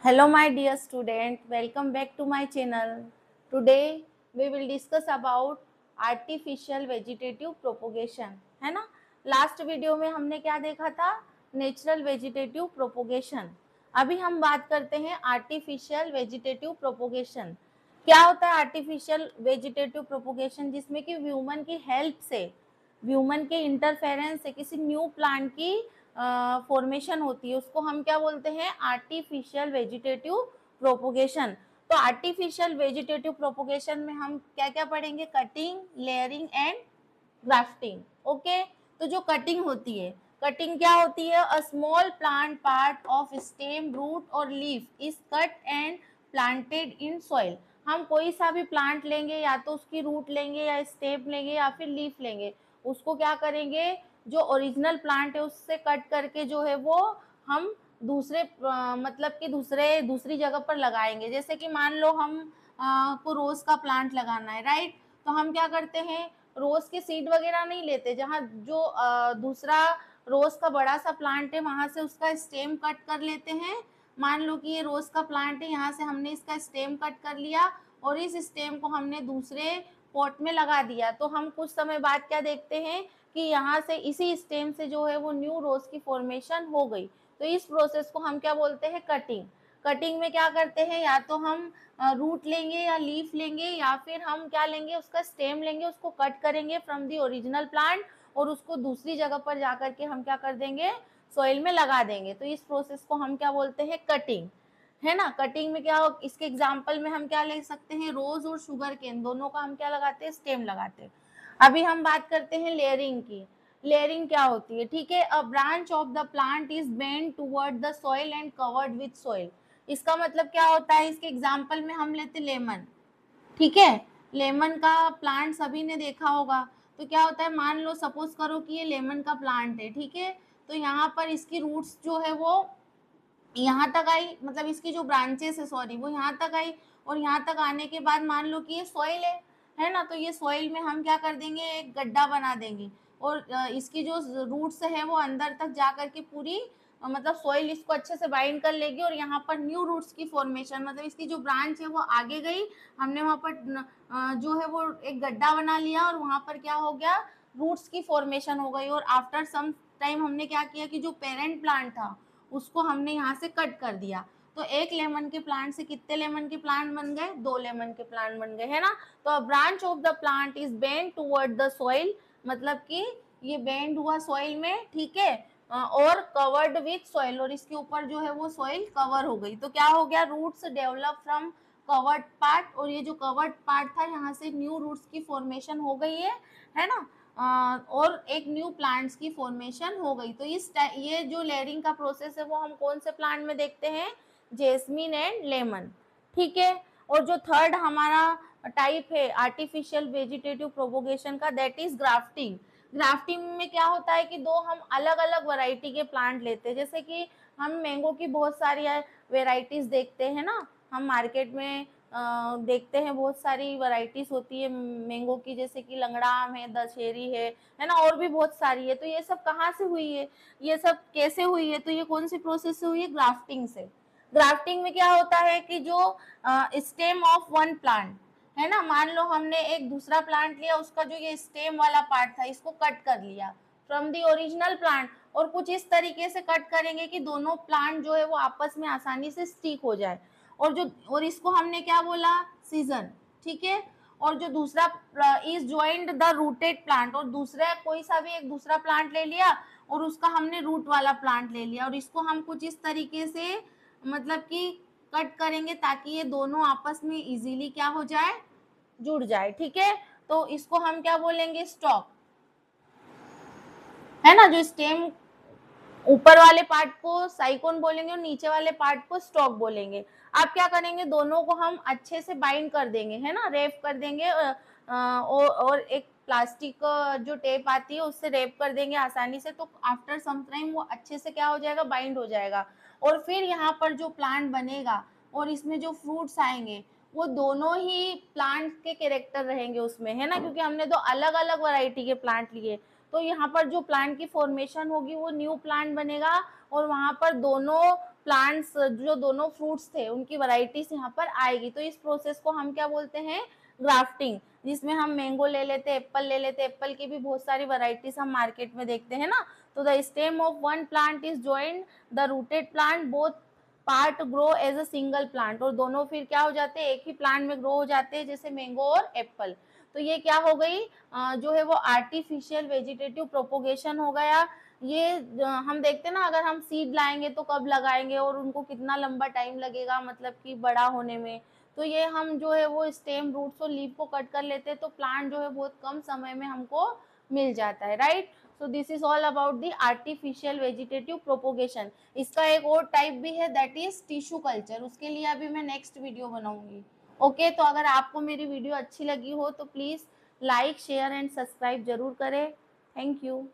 Hello my dear student, welcome back to my channel. Today we will discuss about artificial vegetative propagation, है ना। Last video में हमने क्या देखा था, नेचुरल वेजिटेटिव प्रोपोगेशन। अभी हम बात करते हैं आर्टिफिशियल वेजिटेटिव प्रोपोगेशन। क्या होता है आर्टिफिशियल वेजिटेटिव प्रोपोगेशन, जिसमें कि ह्यूमन की हेल्प से, ह्यूमन के इंटरफेरेंस से किसी न्यू प्लांट की फॉर्मेशन होती है, उसको हम क्या बोलते हैं, आर्टिफिशियल वेजिटेटिव प्रोपोगेशन। तो आर्टिफिशियल वेजिटेटिव प्रोपोगेशन में हम क्या क्या पढ़ेंगे, cutting, layering and grafting. Okay, तो जो कटिंग होती है, कटिंग क्या होती है, a small plant part of stem, root और leaf is cut and planted in soil. हम कोई सा भी प्लांट लेंगे, या तो उसकी रूट लेंगे या स्टेम लेंगे या फिर लीफ लेंगे, उसको क्या करेंगे, जो ओरिजिनल प्लांट है उससे कट करके जो है वो हम दूसरे मतलब कि दूसरी जगह पर लगाएंगे। जैसे कि मान लो हम को रोज का प्लांट लगाना है, राइट। तो हम क्या करते हैं, रोज के सीड वगैरह नहीं लेते, जहाँ जो दूसरा रोज का बड़ा सा प्लांट है वहां से उसका स्टेम कट कर लेते हैं। मान लो कि ये रोज का प्लांट है, यहाँ से हमने इसका स्टेम कट कर लिया और इस स्टेम को हमने दूसरे पॉट में लगा दिया। तो हम कुछ समय बाद क्या देखते हैं कि यहाँ से इसी स्टेम से जो है वो न्यू रोज की फॉर्मेशन हो गई। तो इस प्रोसेस को हम क्या बोलते हैं, कटिंग। कटिंग में क्या करते हैं, या तो हम रूट लेंगे या लीफ लेंगे, या फिर हम क्या लेंगे, उसका स्टेम लेंगे, उसको कट करेंगे फ्रॉम दी ओरिजिनल प्लांट और उसको दूसरी जगह पर जाकर के हम क्या कर देंगे, सॉइल में लगा देंगे। तो इस प्रोसेस को हम क्या बोलते हैं, कटिंग, है ना। कटिंग में क्या हो, इसके एग्जाम्पल में हम क्या ले सकते हैं, रोज और शुगर केन, दोनों का हम क्या लगाते हैं, स्टेम लगाते हैं। अभी हम बात करते हैं लेयरिंग की। लेयरिंग क्या होती है, ठीक है, a branch of the plant is bend toward the soil and covered with soil. इसका मतलब क्या होता है, इसके एग्जाम्पल में हम लेते लेमन, ठीक है। लेमन का प्लांट सभी ने देखा होगा। तो क्या होता है, मान लो सपोज करो कि ये लेमन का प्लांट है, ठीक है। तो यहाँ पर इसकी रूट्स जो है वो यहाँ तक आई, मतलब इसकी जो ब्रांचेस है, सॉरी, वो यहाँ तक आई। और यहाँ तक आने के बाद मान लो कि ये सॉइल है ना। तो ये सॉइल में हम क्या कर देंगे, एक गड्ढा बना देंगे और इसकी जो रूट्स है वो अंदर तक जा करके पूरी मतलब सॉइल इसको अच्छे से बाइंड कर लेगी और यहाँ पर न्यू रूट्स की फॉर्मेशन, मतलब इसकी जो ब्रांच है वो आगे गई, हमने वहाँ पर जो है वो एक गड्ढा बना लिया और वहाँ पर क्या हो गया, रूट्स की फॉर्मेशन हो गई। और आफ्टर सम टाइम हमने क्या किया कि जो पेरेंट प्लांट था उसको हमने यहाँ से कट कर दिया। तो एक लेमन के प्लांट से कितने लेमन के प्लांट बन गए, 2 लेमन के प्लांट बन गए, है ना। तो branch of the plant is bend toward the soil, मतलब कि ये बेंड हुआ सॉइल में, ठीक है, और कवर्ड विथ सॉइल, और इसके ऊपर जो है वो सॉइल कवर हो गई। तो क्या हो गया, roots develop from covered part, और ये जो कवर्ड पार्ट था यहाँ से न्यू रूट्स की फॉर्मेशन हो गई है ना। और एक न्यू प्लांट्स की फॉर्मेशन हो गई। तो ये जो लेयरिंग का प्रोसेस है वो हम कौन से प्लांट में देखते हैं, जेस्मीन एंड लेमन, ठीक है। और जो थर्ड हमारा टाइप है आर्टिफिशियल वेजिटेटिव प्रोपोगेशन का, दैट इज ग्राफ्टिंग। ग्राफ्टिंग में क्या होता है कि दो हम अलग अलग वैरायटी के प्लांट लेते हैं। जैसे कि हम मैंगो की बहुत सारी वेराइटीज देखते हैं ना, हम मार्केट में देखते हैं, बहुत सारी वैरायटीज होती है मैंगो की, जैसे कि लंगड़ा आम है, दशहरी है ना, और भी बहुत सारी है। तो ये सब कहाँ से हुई है, ये सब कैसे हुई है, तो ये कौन सी प्रोसेस से हुई है, ग्राफ्टिंग से। ग्राफ्टिंग में क्या होता है कि जो स्टेम ऑफ वन प्लांट है ना, मान लो हमने एक दूसरा प्लांट लिया, उसका जो ये स्टेम वाला पार्ट था इसको कट कर लिया फ्रॉम दी ओरिजिनल प्लांट, और कुछ इस तरीके से कट करेंगे कि दोनों प्लांट जो है वो आपस में आसानी से स्टिक हो जाए। और इसको हमने क्या बोला, सीजन, ठीक है। और जो दूसरा is joint the rooted plant, और दूसरा कोई सा भी एक दूसरा प्लांट ले लिया और उसका हमने रूट वाला प्लांट ले लिया, और इसको हम कुछ इस तरीके से मतलब कि कट करेंगे ताकि ये दोनों आपस में इजीली क्या हो जाए, जुड़ जाए, ठीक है। तो इसको हम क्या बोलेंगे, स्टॉक, है ना। जो स्टेम ऊपर वाले पार्ट को साइकोन बोलेंगे और नीचे वाले पार्ट को स्टॉक बोलेंगे। आप क्या करेंगे, दोनों को हम अच्छे से बाइंड कर देंगे, है ना, रेप कर देंगे, और एक प्लास्टिक जो टेप आती है उससे रेप कर देंगे आसानी से। तो आफ्टर सम टाइम वो अच्छे से क्या हो जाएगा, बाइंड हो जाएगा। और फिर यहाँ पर जो प्लांट बनेगा और इसमें जो फ्रूट्स आएंगे वो दोनों ही प्लांट के कैरेक्टर रहेंगे उसमें, है ना, क्योंकि हमने दो अलग अलग वैरायटी के प्लांट लिए। तो यहाँ पर जो प्लांट की फॉर्मेशन होगी वो न्यू प्लांट बनेगा, और वहां पर दोनों प्लांट्स जो दोनों फ्रूट्स थे उनकी वैरायटीज यहाँ पर आएगी। तो इस प्रोसेस को हम क्या बोलते हैं, ग्राफ्टिंग, जिसमें हम मैंगो ले लेते, एप्पल ले लेते, एप्पल की भी बहुत सारी वैरायटीज हम मार्केट में देखते हैं ना। तो the stem of one plant is joined the rooted plant, both part grow as a single plant, और दोनों फिर क्या हो जाते हैं, एक ही प्लांट में ग्रो हो जाते हैं, जैसे मैंगो और एप्पल। तो ये क्या हो गई, जो है वो आर्टिफिशियल वेजिटेटिव प्रोपोगेशन हो गया। ये हम देखते हैं ना, अगर हम सीड लाएंगे तो कब लगाएंगे और उनको कितना लंबा टाइम लगेगा, मतलब कि बड़ा होने में। तो ये हम जो है वो स्टेम, रूट्स और लीफ को कट कर लेते हैं, तो प्लांट जो है बहुत कम समय में हमको मिल जाता है, right. So this is all about the artificial vegetative propagation. इसका एक और टाइप भी है, दैट इज टिश्यू कल्चर, उसके लिए अभी मैं नेक्स्ट वीडियो बनाऊंगी। ओके, तो अगर आपको मेरी वीडियो अच्छी लगी हो तो please like, share and subscribe जरूर करें। Thank you.